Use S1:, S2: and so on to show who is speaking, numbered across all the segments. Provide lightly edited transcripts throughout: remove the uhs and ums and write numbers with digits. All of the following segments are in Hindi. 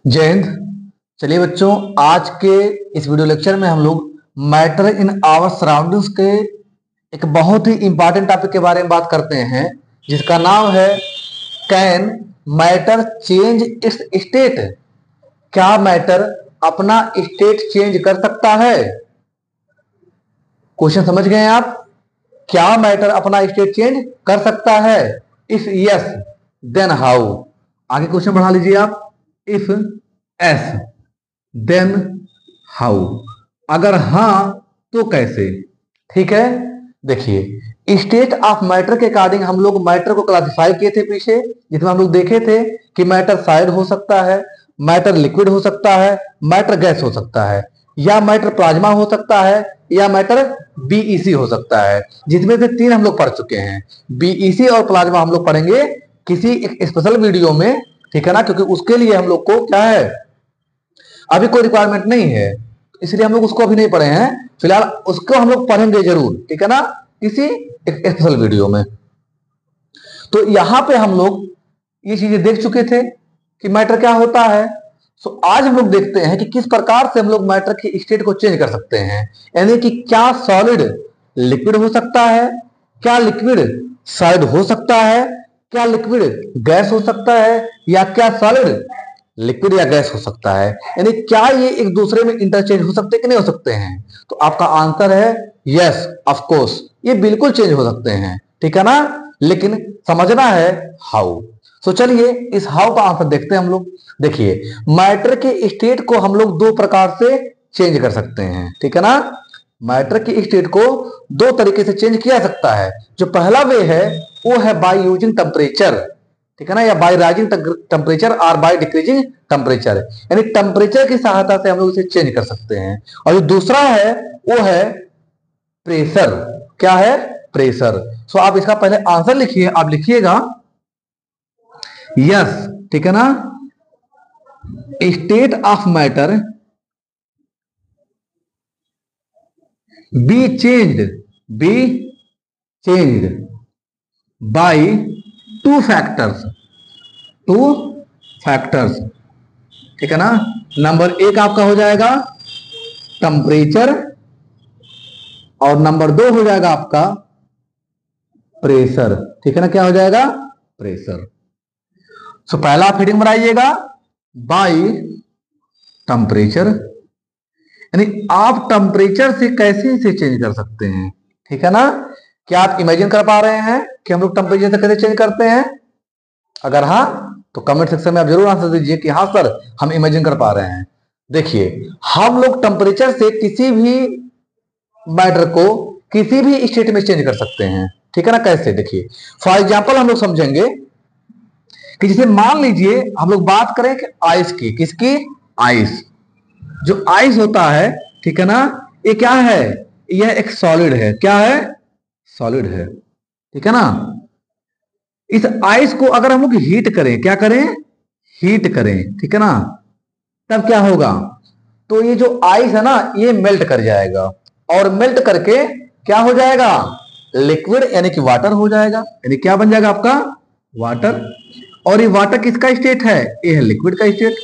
S1: जय हिंद। चलिए बच्चों, आज के इस वीडियो लेक्चर में हम लोग मैटर इन आवर सराउंडिंग्स के एक बहुत ही इंपॉर्टेंट टॉपिक के बारे में बात करते हैं, जिसका नाम है can matter change it's state. क्या मैटर अपना स्टेट चेंज कर सकता है? क्वेश्चन समझ गए आप? क्या मैटर अपना स्टेट चेंज कर सकता है? If yes then how. आगे क्वेश्चन बढ़ा लीजिए आप। इफ एस देन हाउ, अगर हां तो कैसे। ठीक है, देखिए स्टेट ऑफ मैटर के अकॉर्डिंग हम लोग मैटर को क्लासिफाई किए थे पीछे, जिसमें हम लोग देखे थे कि मैटर सॉलिड हो सकता है, मैटर लिक्विड हो सकता है, मैटर गैस हो सकता है, या मैटर प्लाज्मा हो सकता है, या मैटर बीईसी हो सकता है। जिसमें से तीन हम लोग पढ़ चुके हैं। बीईसी और प्लाज्मा हम लोग पढ़ेंगे किसी एक स्पेशल वीडियो में, ठीक है ना, क्योंकि उसके लिए हम लोग को क्या है, अभी कोई रिक्वायरमेंट नहीं है, इसलिए हम लोग उसको अभी नहीं पढ़े हैं। फिलहाल उसको हम लोग पढ़ेंगे जरूर, ठीक है ना, किसी एक स्पेशल वीडियो में। तो यहां पे हम लोग ये चीजें देख चुके थे कि मैटर क्या होता है। सो आज हम लोग देखते हैं कि किस प्रकार से हम लोग मैटर की स्टेट को चेंज कर सकते हैं। यानी कि क्या सॉलिड लिक्विड हो सकता है, क्या लिक्विड सॉलिड हो सकता है, क्या लिक्विड गैस हो सकता है, या क्या सॉलिड लिक्विड या गैस हो सकता है। यानी क्या ये एक दूसरे में इंटरचेंज हो सकते हैं कि नहीं हो सकते हैं? तो आपका आंसर है यस, ऑफ कोर्स ये बिल्कुल चेंज हो सकते हैं, ठीक है ना। लेकिन समझना है हाउ। तो चलिए इस हाउ का आंसर देखते हैं हम लोग। देखिए, मैटर के स्टेट को हम लोग दो प्रकार से चेंज कर सकते हैं, ठीक है ना। मैटर की स्टेट को दो तरीके से चेंज किया सकता है। जो पहला वे है वो है बाय यूजिंग टेम्परेचर, ठीक है ना, या बाय राइजिंग टेम्परेचर और बाय डिक्रीजिंग टेम्परेचर। यानी टेम्परेचर की सहायता से हम लोग इसे चेंज कर सकते हैं। और जो दूसरा है वो है प्रेशर। क्या है? प्रेशर। सो आप इसका पहले आंसर लिखिए। आप लिखिएगा यस, ठीक है ना, state of matter be changed by two factors, two factors, ठीक है ना। नंबर एक आपका हो जाएगा टेम्परेचर, और नंबर दो हो जाएगा आपका प्रेशर, ठीक है ना। क्या हो जाएगा? प्रेशर। सो पहला आप हेडिंग बनाइएगा बाय टेम्परेचर, यानी आप टेम्परेचर से कैसे इसे चेंज कर सकते हैं, ठीक है ना। क्या आप इमेजिन कर पा रहे हैं कि हम लोग टेम्परेचर से कैसे चेंज करते हैं? अगर हाँ तो कमेंट सेक्शन में आप जरूर आंसर दीजिए कि हाँ सर हम इमेजिन कर पा रहे हैं। देखिए, हम लोग टेम्परेचर से किसी भी मैटर को किसी भी स्टेट में चेंज कर सकते हैं, ठीक है ना। कैसे? देखिए, फॉर एग्जांपल हम लोग समझेंगे कि जैसे मान लीजिए हम लोग बात करें कि आइस की, किसकी? आइस। जो आइस होता है, ठीक है ना, ये क्या है? यह एक सॉलिड है। क्या है? सॉलिड है, ठीक है ना। इस आइस को अगर हम लोग हीट करें, क्या करें? हीट करें, ठीक है ना, तब क्या होगा? तो ये जो आइस है ना, ये मेल्ट कर जाएगा, और मेल्ट करके क्या हो जाएगा? लिक्विड यानी कि वाटर हो जाएगा। यानी क्या बन जाएगा आपका? वाटर। और ये वाटर किसका स्टेट है? ये है लिक्विड का स्टेट,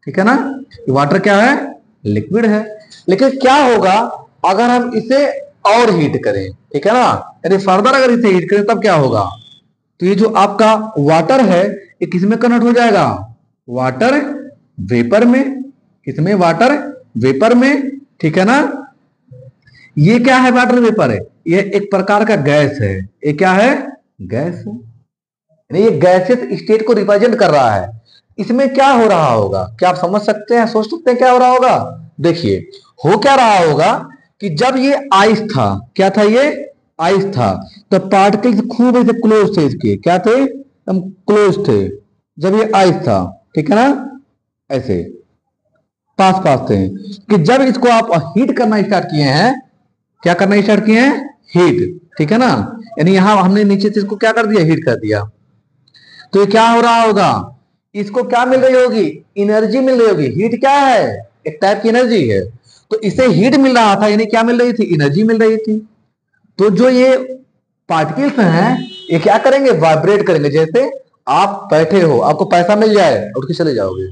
S1: ठीक है ना। ये वाटर क्या है? लिक्विड है। लेकिन क्या होगा अगर हम इसे और हीट करें, ठीक है ना, यानी फर्दर अगर इसे हीट करें तब क्या होगा? तो ये जो आपका वाटर है ये किसमें कन्वर्ट हो जाएगा? वाटर वेपर में। किसमें? वाटर वेपर में, ठीक है ना। ये क्या है? वाटर वेपर है। ये एक प्रकार का गैस है। ये क्या है? गैस है। यानी ये गैसेस स्टेट को रिप्रेजेंट कर रहा है। इसमें क्या हो रहा होगा? क्या आप समझ सकते हैं, सोच सकते हैं क्या हो रहा होगा? देखिए, हो क्या रहा होगा कि जब ये आइस था, क्या था? ये आइस था, तो पार्टिकल्स खूब ऐसे क्लोज थे, इसके क्या थे? हम क्लोज थे जब ये आइस था, ठीक है ना, ऐसे पास पास थे। कि जब इसको आप हीट करना स्टार्ट किए हैं, क्या करना स्टार्ट किए हैं? हीट, ठीक है ना। यानी यहां हमने नीचे से इसको क्या कर दिया? हीट कर दिया। तो ये क्या हो रहा होगा? इसको क्या मिल रही होगी? एनर्जी मिल रही होगी। हीट क्या है? एक टाइप की एनर्जी है। तो इसे हीट मिल रहा था, यानी क्या मिल रही थी? एनर्जी मिल रही थी। तो जो ये पार्टिकल्स हैं ये क्या करेंगे? वाइब्रेट करेंगे। जैसे आप बैठे हो, आपको पैसा मिल जाए, उठ के चले जाओगे।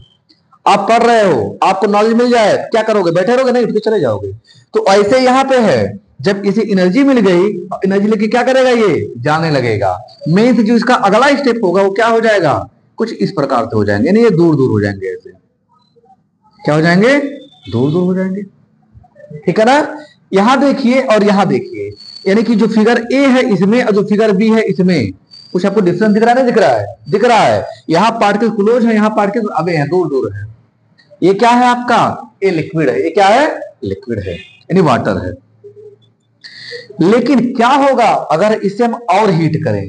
S1: आप पढ़ रहे हो, आपको नॉलेज मिल जाए, क्या करोगे? बैठे रहोगे? नहीं, उठ के चले जाओगे। तो ऐसे यहां पे है, जब इसे एनर्जी मिल गई, एनर्जी लेके क्या करेगा? ये जाने लगेगा। मीन्स जो इसका अगला स्टेप होगा वो क्या हो जाएगा? कुछ इस प्रकार से हो जाएंगे, यानी ये दूर दूर हो जाएंगे। ऐसे क्या हो जाएंगे? दूर दूर हो जाएंगे, ठीक है ना। यहां देखिए और यहां देखिए, यानी कि जो फिगर ए है इसमें और जो फिगर बी है इसमें कुछ आपको डिफरेंस दिख रहा है? नहीं दिख रहा है? दिख रहा है। यहां पार्टिकल क्लोज है, यहां पार्टिकल अवे है, दूर दूर है। ये क्या है आपका? ये लिक्विड है। ये क्या है? लिक्विड है, यानी वाटर है। लेकिन क्या होगा अगर इसे हम और हीट करें?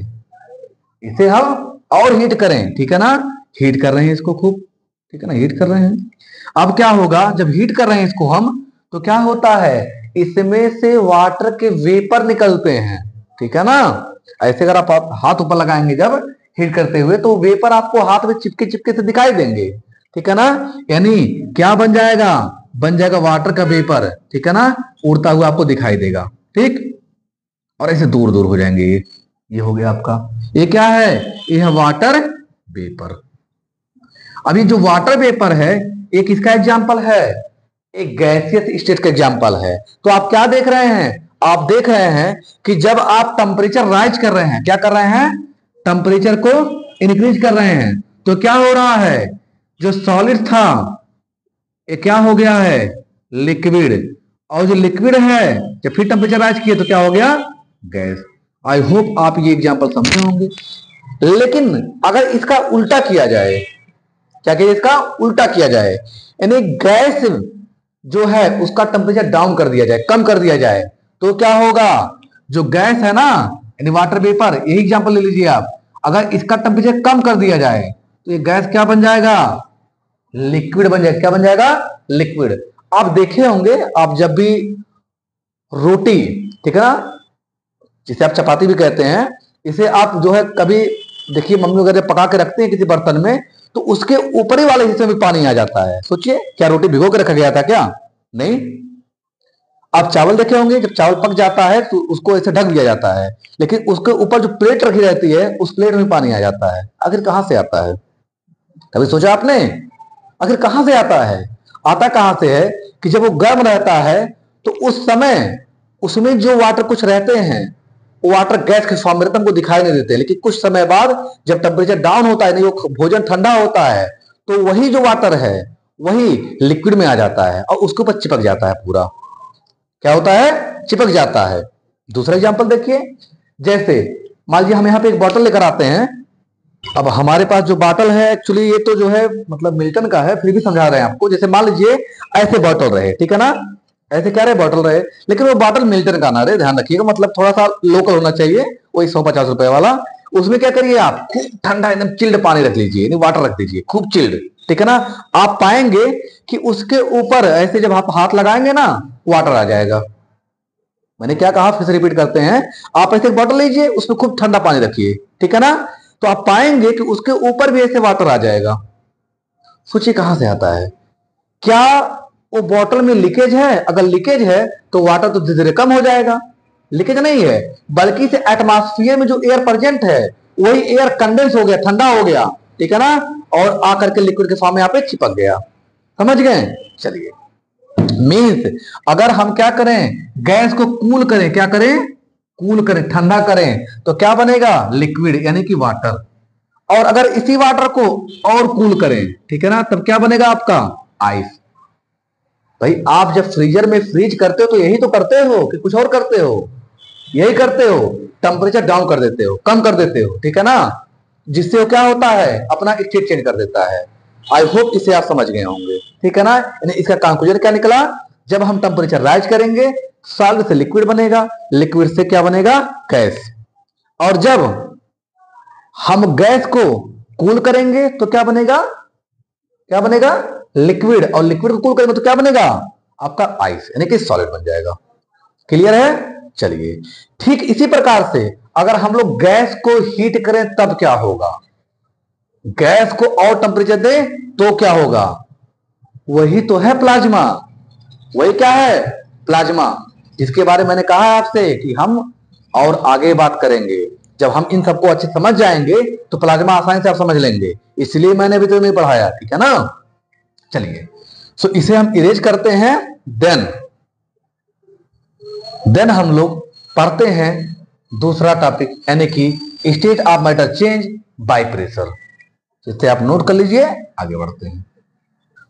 S1: इसे हम और हीट करें, ठीक है ना। हीट कर रहे हैं इसको खूब, ठीक है ना, हीट कर रहे हैं। अब क्या होगा जब हीट कर रहे हैं इसको हम, तो क्या होता है? इसमें से वाटर के वेपर निकलते हैं, ठीक है ना। ऐसे अगर आप हाथ ऊपर लगाएंगे जब हीट करते हुए, तो वेपर आपको हाथ में चिपके चिपके से दिखाई देंगे, ठीक है ना। यानी क्या बन जाएगा? बन जाएगा वाटर का वेपर, ठीक है ना, उड़ता हुआ आपको दिखाई देगा, ठीक। और ऐसे दूर दूर हो जाएंगे। ये हो गया आपका, ये क्या है? ये है वाटर वेपर। अभी जो वाटर वेपर है, एक किसका एग्जाम्पल है? एक गैसियस स्टेट का एग्जाम्पल है। तो आप क्या देख रहे हैं? आप देख रहे हैं कि जब आप टेम्परेचर राइज कर रहे हैं, क्या कर रहे हैं? टेम्परेचर को इंक्रीज कर रहे हैं, तो क्या हो रहा है? जो सॉलिड था ये क्या हो गया है? लिक्विड। और जो लिक्विड है जब फिर टेम्परेचर राइज किए तो क्या हो गया? गैस। आई होप आप ये एग्जाम्पल समझे होंगे। लेकिन अगर इसका उल्टा किया जाए, क्या कि इसका उल्टा किया जाए, यानी गैस जो है उसका टेम्परेचर डाउन कर दिया जाए, कम कर दिया जाए, तो क्या होगा? जो गैस है ना, यानी वाटर वेपर, यही एग्जांपल ले लीजिए आप। अगर इसका टेम्परेचर कम कर दिया जाए तो ये गैस क्या बन जाएगा? लिक्विड बन जाएगा। क्या बन जाएगा? लिक्विड। आप देखे होंगे, आप जब भी रोटी, ठीक है ना, जिसे आप चपाती भी कहते हैं, इसे आप जो है कभी देखिए मम्मी वगैरह पका के रखते हैं किसी बर्तन में, तो उसके ऊपरी वाले हिस्से में पानी आ जाता है। सोचिए, क्या रोटी भिगो के रखा गया था क्या? नहीं। आप चावल देखे होंगे, जब चावल पक जाता है तो उसको ऐसे ढक दिया जाता है, लेकिन उसके ऊपर जो प्लेट रखी रहती है उस प्लेट में पानी आ जाता है। आखिर कहां से आता है? कभी सोचा आपने? आखिर कहां से आता है? आता कहां से है कि जब वो गर्म रहता है तो उस समय उसमें जो वाटर कुछ रहते हैं वो वाटर गैस के फॉर्म में रहते हैं, हमको दिखाई नहीं देते। लेकिन कुछ समय बाद जब टेम्परेचर डाउन होता है, नहीं वो भोजन ठंडा होता है, तो वही जो वाटर है वही लिक्विड में आ जाता है और उसके ऊपर चिपक जाता है पूरा। क्या होता है? चिपक जाता है। दूसरा एग्जांपल देखिए, जैसे मान लीजिए हम यहाँ पे एक बॉटल लेकर आते हैं। अब हमारे पास जो बॉटल है, एक्चुअली ये तो जो है मतलब मिल्टन का है, फिर भी समझा रहे हैं आपको। जैसे मान लीजिए ऐसे बॉटल रहे, ठीक है ना, ऐसे क्या रहे बॉटल रहे, लेकिन वो बॉटल मिल्टन का ना रहे, ध्यान रखिएगा, मतलब थोड़ा सा लोकल होना चाहिए, वही 150 रुपए वाला। उसमें क्या करिए आप, खूब ठंडा एकदम चिल्ड पानी रख लीजिए, नहीं वाटर रख दीजिए खूब चिल्ड, ठीक है ना। आप पाएंगे कि उसके ऊपर ऐसे जब आप हाथ लगाएंगे ना, वाटर आ जाएगा। मैंने क्या कहा, फिर से रिपीट करते हैं। आप ऐसे एक बॉटल लीजिए, उसमें खूब ठंडा पानी रखिए, ठीक है ना, तो आप पाएंगे कि उसके ऊपर भी ऐसे वाटर आ जाएगा। सोचिए कहां से आता है? क्या वो बॉटल में लीकेज है? अगर लीकेज है तो वाटर तो धीरे धीरे कम हो जाएगा। लीकेज नहीं है, बल्कि से एटमॉस्फेयर में जो एयर प्रेजेंट है वही एयर कंडेंस हो गया, ठंडा हो गया, ठीक है ना, और आकर के लिक्विड के फॉर्म में यहाँ पे चिपक गया। समझ गए? चलिए, मीन्स अगर हम क्या करें, गैस को कूल करें, क्या करें? कूल करें, ठंडा करें, तो क्या बनेगा? लिक्विड, यानी कि वाटर। और अगर इसी वाटर को और कूल करें, ठीक है ना, तब क्या बनेगा आपका? आइस। भाई आप जब फ्रीजर में फ्रीज करते हो तो यही तो करते हो कि कुछ और करते हो? यही करते हो, टेम्परेचर डाउन कर देते हो, कम कर देते हो, ठीक है ना, जिससे वो क्या होता है, अपना स्टेट चेंज कर देता है। आई होप इसे आप समझ गए होंगे, ठीक है ना। यानी इसका कंक्लूजन क्या निकला? जब हम टेम्परेचर राइज करेंगे, सॉलिड से लिक्विड बनेगा, लिक्विड से क्या बनेगा? गैस। और जब हम गैस को कूल करेंगे तो क्या बनेगा? क्या बनेगा? लिक्विड। और लिक्विड को कूल करेंगे तो क्या बनेगा? आपका आइस, यानी कि सॉलिड बन जाएगा। क्लियर है? चलिए, ठीक इसी प्रकार से अगर हम लोग गैस को हीट करें तब क्या होगा? गैस को और टेम्परेचर दें तो क्या होगा? वही तो है प्लाज्मा। वही क्या है? प्लाज्मा। जिसके बारे में मैंने कहा है आपसे कि हम और आगे बात करेंगे। जब हम इन सबको अच्छे समझ जाएंगे तो प्लाज्मा आसानी से आप समझ लेंगे, इसलिए मैंने अभी तो नहीं पढ़ाया, ठीक है ना। चलिए, सो इसे हम इरेज करते हैं। देन हम लोग पढ़ते हैं दूसरा टॉपिक, यानी कि state of matter change by pressure. जिससे आप नोट कर लीजिए, आगे बढ़ते हैं।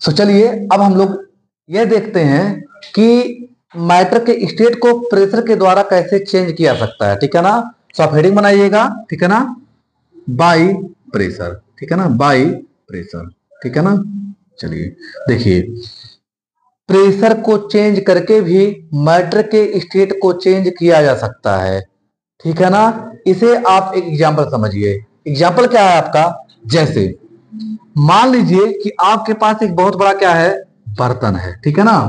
S1: सो चलिए, अब हम लोग यह देखते हैं कि मैटर के स्टेट को प्रेशर के द्वारा कैसे चेंज किया सकता है। ठीक है ना। सो आप हेडिंग बनाइएगा, ठीक है ना, बाय प्रेशर। ठीक है ना, बाय प्रेशर। ठीक है ना। चलिए देखिए, प्रेशर को चेंज करके भी मैटर के स्टेट को चेंज किया जा सकता है। ठीक है ना। इसे आप एक एग्जांपल समझिए। एग्जांपल क्या है आपका, जैसे मान लीजिए कि आपके पास एक बहुत बड़ा क्या है, बर्तन है। ठीक है ना,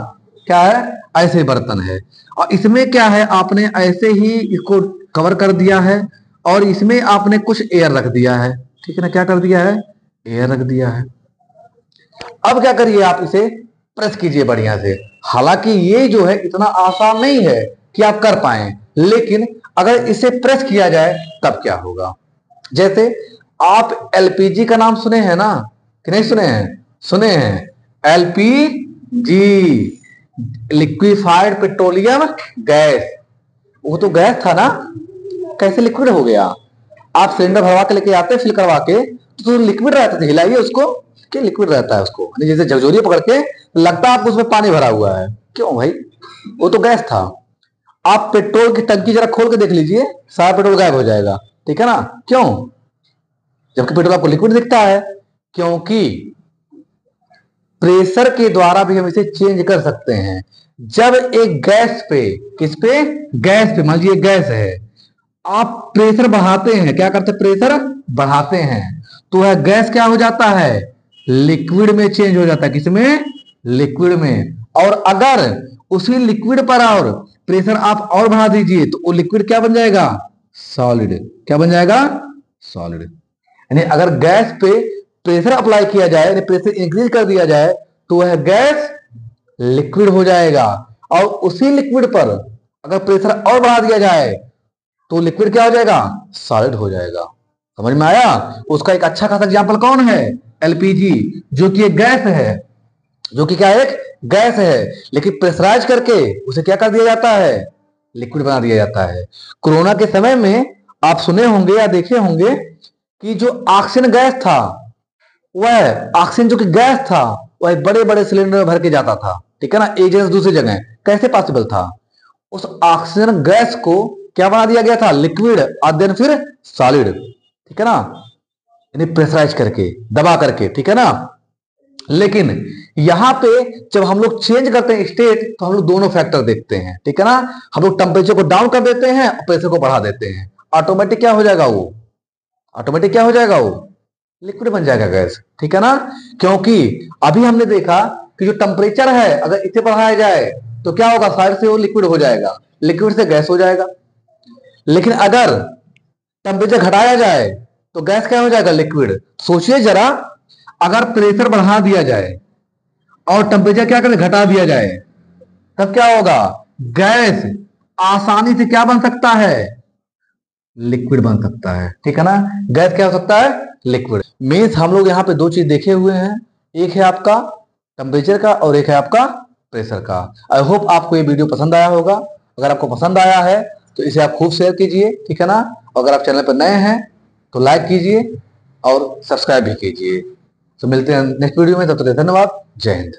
S1: क्या है, ऐसे बर्तन है, और इसमें क्या है, आपने ऐसे ही इसको कवर कर दिया है, और इसमें आपने कुछ एयर रख दिया है। ठीक है ना, क्या कर दिया है, एयर रख दिया है। अब क्या करिए, आप इसे प्रेस कीजिए बढ़िया से। हालांकि ये जो है इतना आसान नहीं है कि आप कर पाए, लेकिन अगर इसे प्रेस किया जाए तब क्या होगा। जैसे आप एलपीजी का नाम सुने हैं ना, कि नहीं सुने हैं, सुने हैं। एलपीजी, लिक्विफाइड पेट्रोलियम गैस, वो तो गैस था ना, कैसे लिक्विड हो गया। आप सिलेंडर भरवा के लेके आते फिल करवा के, तो लिक्विड रहता था, हिलाइए उसको कि लिक्विड रहता है उसको, जैसे झकझोरिया पकड़ के लगता है आपको उसमें पानी भरा हुआ है। क्यों भाई, वो तो गैस था। आप पेट्रोल की टंकी जरा खोल के देख लीजिए, सारा पेट्रोल गायब हो जाएगा। ठीक है ना, क्यों, जबकि पेट्रोल आपको लिक्विड दिखता है। क्योंकि प्रेशर के द्वारा भी हम इसे चेंज कर सकते हैं। जब एक गैस पे, किस पे, गैस पे, मान लीजिए गैस है, आप प्रेशर बढ़ाते हैं, क्या करते हैं, प्रेशर बढ़ाते हैं, तो वह गैस क्या हो जाता है, लिक्विड में चेंज हो जाता है। किसमें, लिक्विड में। और अगर उसी लिक्विड पर और प्रेशर आप और बढ़ा दीजिए तो वो लिक्विड क्या बन जाएगा, सॉलिड। क्या बन जाएगा, सॉलिड। यानी अगर गैस पे प्रेशर अप्लाई किया जाए, यानी प्रेशर इंक्रीज कर दिया जाए, तो वह गैस लिक्विड हो जाएगा। और उसी लिक्विड पर अगर प्रेशर और बढ़ा दिया जाए तो लिक्विड क्या हो जाएगा, सॉलिड हो जाएगा। समझ में आया। उसका एक अच्छा खासा एग्जांपल कौन है, एलपीजी, जो कि एक गैस है, जो कि क्या एक गैस है, लेकिन प्रेशराइज करके उसे क्या कर दिया जाता है, लिक्विड बना दिया जाता है। कोरोना के समय में आप सुने होंगे या देखे होंगे कि जो ऑक्सीजन गैस था, वह ऑक्सीजन जो कि गैस था, वह बड़े बड़े सिलेंडर में भर के जाता था। ठीक है ना, एक जगह से दूसरी जगह कैसे पॉसिबल था, उस ऑक्सीजन गैस को क्या बना दिया गया था, लिक्विड, और देन फिर सॉलिड। ठीक है ना, यानी प्रेशराइज करके, दबा करके। ठीक है ना। लेकिन यहां पे जब हम लोग चेंज करते हैं स्टेट, तो हम लोग दोनों फैक्टर देखते हैं। ठीक है ना, हम लोग टेम्परेचर को डाउन कर देते हैं और प्रेशर को बढ़ा देते हैं, ऑटोमेटिक क्या हो जाएगा, वो ऑटोमेटिक क्या हो जाएगा, वो लिक्विड बन जाएगा गैस। ठीक है ना। क्योंकि अभी हमने देखा कि जो टेम्परेचर है अगर इसे बढ़ाया जाए तो क्या होगा, साइड से वो लिक्विड हो जाएगा, लिक्विड से गैस हो जाएगा। लेकिन अगर टेम्परेचर घटाया जाए तो गैस क्या हो जाएगा, लिक्विड। सोचिए जरा, अगर प्रेशर बढ़ा दिया जाए और टेम्परेचर क्या करें, घटा दिया जाए, तब क्या होगा, गैस आसानी से क्या बन सकता है, लिक्विड बन सकता है। ठीक है ना, गैस क्या हो सकता है, लिक्विड। मीन्स हम लोग यहाँ पे दो चीज देखे हुए हैं, एक है आपका टेम्परेचर का और एक है आपका प्रेशर का। आई होप आपको ये वीडियो पसंद आया होगा। अगर आपको पसंद आया है तो इसे आप खूब शेयर कीजिए। ठीक है ना। अगर आप चैनल पर नए हैं तो लाइक कीजिए और सब्सक्राइब भी कीजिए। तो मिलते हैं नेक्स्ट वीडियो में, तब तक धन्यवाद, जय हिंद।